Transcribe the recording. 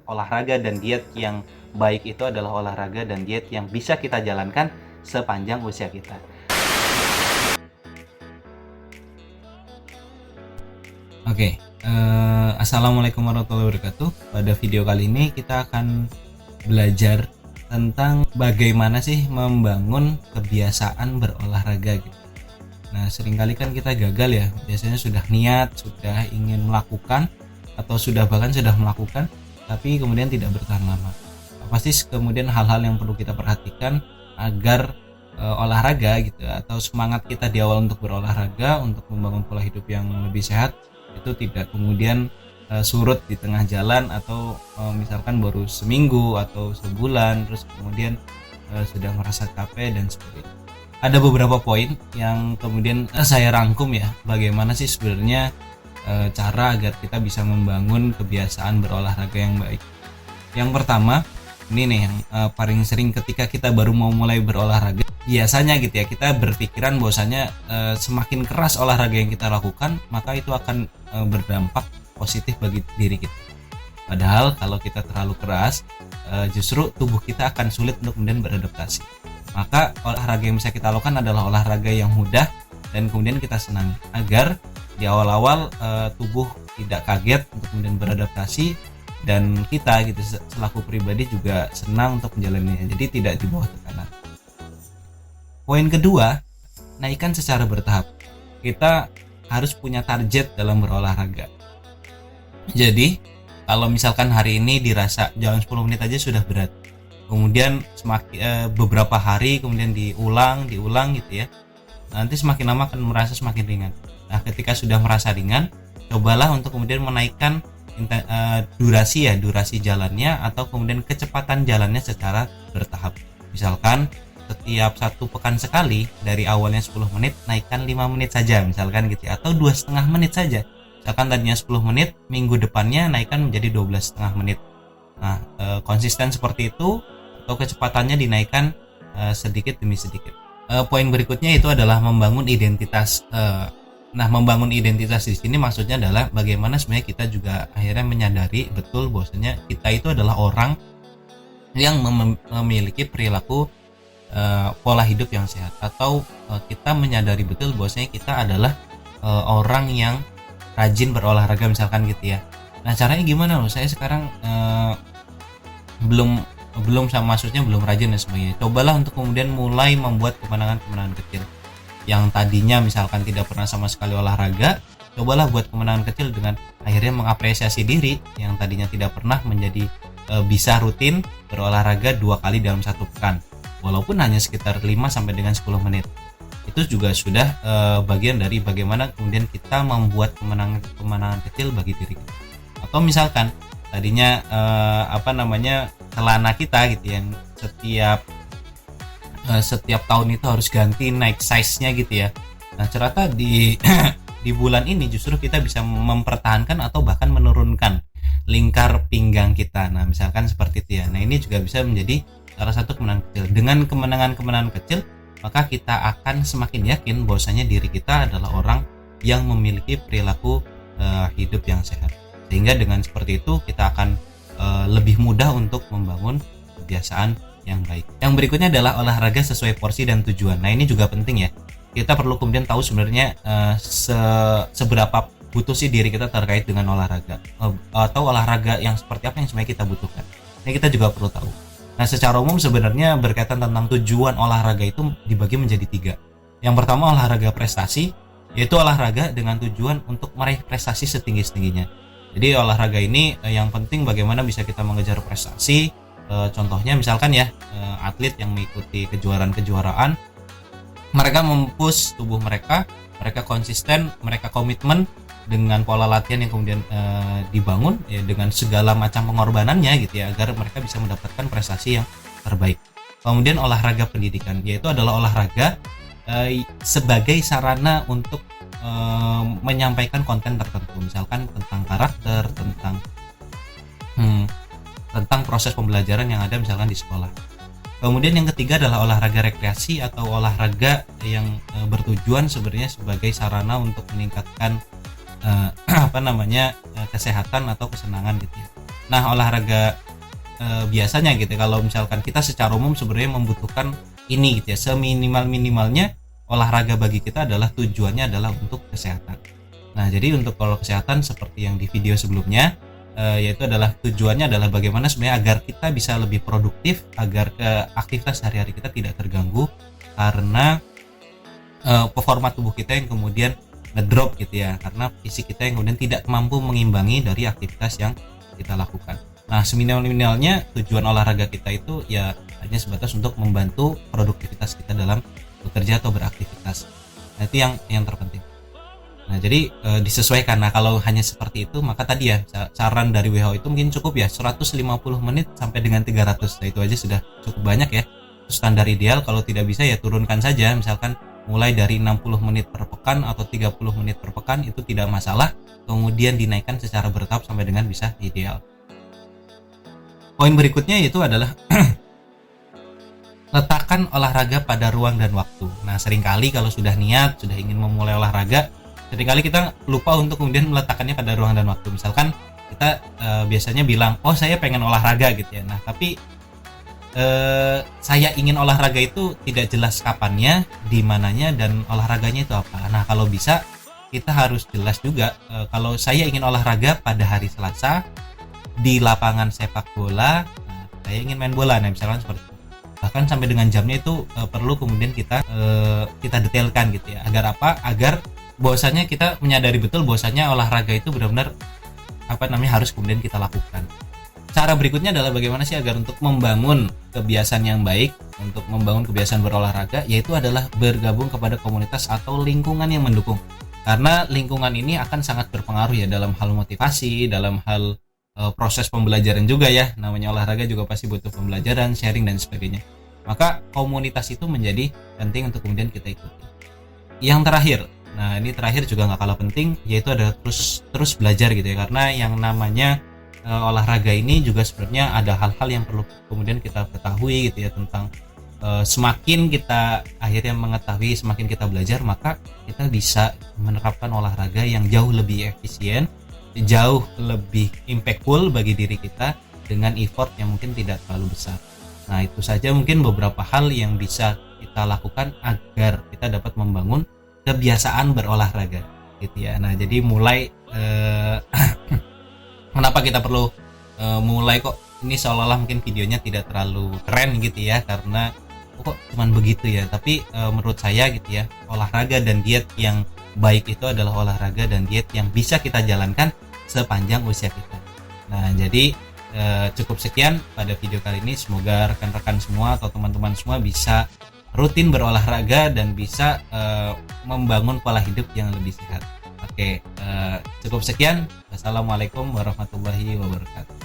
olahraga dan diet yang baik itu adalah olahraga dan diet yang bisa kita jalankan sepanjang usia kita. Oke, assalamualaikum warahmatullahi wabarakatuh. Pada video kali ini kita akan belajar tentang bagaimana sih membangun kebiasaan berolahraga gitu. Nah, seringkali kan kita gagal ya. Biasanya sudah niat, sudah ingin melakukan, atau bahkan sudah melakukan, tapi kemudian tidak bertahan lama. Pasti kemudian hal-hal yang perlu kita perhatikan agar olahraga gitu, atau semangat kita di awal untuk berolahraga, untuk membangun pola hidup yang lebih sehat, itu tidak kemudian surut di tengah jalan, atau misalkan baru seminggu atau sebulan terus kemudian sudah merasa capek dan sebagainya. Ada beberapa poin yang kemudian saya rangkum ya, bagaimana sih sebenarnya cara agar kita bisa membangun kebiasaan berolahraga yang baik. Yang pertama, ini nih yang paling sering ketika kita baru mau mulai berolahraga, biasanya gitu ya, kita berpikiran bahwasanya semakin keras olahraga yang kita lakukan, maka itu akan berdampak positif bagi diri kita. Padahal kalau kita terlalu keras, justru tubuh kita akan sulit untuk kemudian beradaptasi. Maka olahraga yang bisa kita lakukan adalah olahraga yang mudah dan kemudian kita senang, agar di awal-awal tubuh tidak kaget untuk kemudian beradaptasi, dan kita gitu selaku pribadi juga senang untuk menjalaninya, jadi tidak di bawah tekanan. Poin kedua, naikkan secara bertahap. Kita harus punya target dalam berolahraga. Jadi kalau misalkan hari ini dirasa jalan 10 menit aja sudah berat, kemudian semakin beberapa hari kemudian diulang gitu ya, nanti semakin lama akan merasa semakin ringan. Nah, ketika sudah merasa ringan, cobalah untuk kemudian menaikkan durasi jalannya, atau kemudian kecepatan jalannya secara bertahap. Misalkan setiap 1 pekan sekali, dari awalnya 10 menit naikkan 5 menit saja misalkan gitu ya, atau 2,5 menit saja. Misalkan tadinya 10 menit, minggu depannya naikkan menjadi 12,5 menit. Nah, konsisten seperti itu, atau kecepatannya dinaikkan sedikit demi sedikit. Poin berikutnya itu adalah membangun identitas. Nah, membangun identitas di sini maksudnya adalah bagaimana sebenarnya kita juga akhirnya menyadari betul bahwasanya kita itu adalah orang yang memiliki perilaku pola hidup yang sehat, atau kita menyadari betul bahwasanya kita adalah orang yang rajin berolahraga misalkan gitu ya. Nah, caranya gimana loh? Saya sekarang belum sama, maksudnya belum rajin dan sebagainya. Cobalah untuk kemudian mulai membuat kemenangan-kemenangan kecil. Yang tadinya misalkan tidak pernah sama sekali olahraga, cobalah buat kemenangan kecil dengan akhirnya mengapresiasi diri yang tadinya tidak pernah, menjadi bisa rutin berolahraga 2 kali dalam 1 pekan. Walaupun hanya sekitar 5 sampai dengan 10 menit. Itu juga sudah bagian dari bagaimana kemudian kita membuat kemenangan kecil bagi diri kita. Atau misalkan tadinya celana kita gitu yang setiap tahun itu harus ganti, naik size-nya gitu ya. Nah, ternyata di di bulan ini justru kita bisa mempertahankan atau bahkan menurunkan lingkar pinggang kita. Nah, misalkan seperti itu ya. Nah, ini juga bisa menjadi salah satu kemenangan kecil. Dengan kemenangan-kemenangan kecil, maka kita akan semakin yakin bahwasanya diri kita adalah orang yang memiliki perilaku hidup yang sehat. Sehingga dengan seperti itu kita akan lebih mudah untuk membangun kebiasaan yang baik. Yang berikutnya adalah olahraga sesuai porsi dan tujuan. Nah, ini juga penting ya. Kita perlu kemudian tahu sebenarnya seberapa butuh sih diri kita terkait dengan olahraga, atau olahraga yang seperti apa yang sebenarnya kita butuhkan. Ini kita juga perlu tahu. Nah, secara umum sebenarnya berkaitan tentang tujuan olahraga itu dibagi menjadi 3. Yang pertama, olahraga prestasi, yaitu olahraga dengan tujuan untuk meraih prestasi setinggi-tingginya. Jadi olahraga ini yang penting bagaimana bisa kita mengejar prestasi. Contohnya misalkan ya, atlet yang mengikuti kejuaraan, mereka mempush tubuh mereka konsisten, mereka komitmen dengan pola latihan yang kemudian dibangun ya, dengan segala macam pengorbanannya gitu ya, agar mereka bisa mendapatkan prestasi yang terbaik. Kemudian olahraga pendidikan, yaitu adalah olahraga sebagai sarana untuk menyampaikan konten tertentu, misalkan tentang karakter, tentang proses pembelajaran yang ada misalkan di sekolah. Kemudian yang ketiga adalah olahraga rekreasi atau olahraga yang bertujuan sebenarnya sebagai sarana untuk meningkatkan kesehatan atau kesenangan gitu ya. Nah, olahraga biasanya gitu kalau misalkan kita secara umum sebenarnya membutuhkan ini gitu ya, seminimal-minimalnya olahraga bagi kita adalah tujuannya adalah untuk kesehatan. Nah, jadi untuk kalau kesehatan seperti yang di video sebelumnya, yaitu adalah tujuannya adalah bagaimana sebenarnya agar kita bisa lebih produktif, agar aktivitas sehari-hari kita tidak terganggu karena performa tubuh kita yang kemudian ngedrop gitu ya, karena fisik kita yang kemudian tidak mampu mengimbangi dari aktivitas yang kita lakukan. Nah, seminimal-minimalnya tujuan olahraga kita itu ya hanya sebatas untuk membantu produktivitas kita dalam bekerja atau beraktivitas. Nah, itu yang terpenting. Nah, jadi disesuaikan. Nah, kalau hanya seperti itu maka tadi ya saran dari WHO itu mungkin cukup ya 150 menit sampai dengan 300. Nah, itu aja sudah cukup banyak ya. Itu standar ideal. Kalau tidak bisa ya turunkan saja, misalkan mulai dari 60 menit per pekan atau 30 menit per pekan itu tidak masalah, kemudian dinaikkan secara bertahap sampai dengan bisa ideal. Poin berikutnya itu adalah letakkan olahraga pada ruang dan waktu. Nah, seringkali kalau sudah niat, sudah ingin memulai olahraga, seringkali kita lupa untuk kemudian meletakkannya pada ruang dan waktu. Misalkan kita biasanya bilang, oh saya pengen olahraga gitu ya. Nah, tapi saya ingin olahraga itu tidak jelas kapannya, di mananya, dan olahraganya itu apa. Nah, kalau bisa kita harus jelas juga, kalau saya ingin olahraga pada hari Selasa di lapangan sepak bola, nah, saya ingin main bola, nah misalkan seperti itu. Bahkan sampai dengan jamnya itu perlu kemudian kita detailkan gitu ya. Agar apa? Agar bahwasanya kita menyadari betul bahwasanya olahraga itu benar-benar harus kemudian kita lakukan. Cara berikutnya adalah bagaimana sih agar untuk membangun kebiasaan yang baik, untuk membangun kebiasaan berolahraga, yaitu adalah bergabung kepada komunitas atau lingkungan yang mendukung. Karena lingkungan ini akan sangat berpengaruh ya dalam hal motivasi, dalam hal proses pembelajaran juga ya. Namanya olahraga juga pasti butuh pembelajaran, sharing dan sebagainya. Maka komunitas itu menjadi penting untuk kemudian kita ikuti. Yang terakhir, nah ini terakhir juga nggak kalah penting, yaitu adalah terus belajar gitu ya. Karena yang namanya olahraga ini juga sebenarnya ada hal-hal yang perlu kemudian kita ketahui gitu ya, tentang semakin kita akhirnya mengetahui, semakin kita belajar, maka kita bisa menerapkan olahraga yang jauh lebih efisien, jauh lebih impactful bagi diri kita dengan effort yang mungkin tidak terlalu besar. Nah, itu saja mungkin beberapa hal yang bisa kita lakukan agar kita dapat membangun kebiasaan berolahraga gitu ya. Nah, jadi mulai kenapa kita perlu mulai kok ini seolah-olah mungkin videonya tidak terlalu keren gitu ya, karena kok cuman begitu ya. Tapi menurut saya gitu ya, olahraga dan diet yang baik itu adalah olahraga dan diet yang bisa kita jalankan sepanjang usia kita. Nah, jadi cukup sekian pada video kali ini. Semoga rekan-rekan semua atau teman-teman semua bisa rutin berolahraga dan bisa membangun pola hidup yang lebih sehat. Oke, cukup sekian. Wassalamualaikum warahmatullahi wabarakatuh.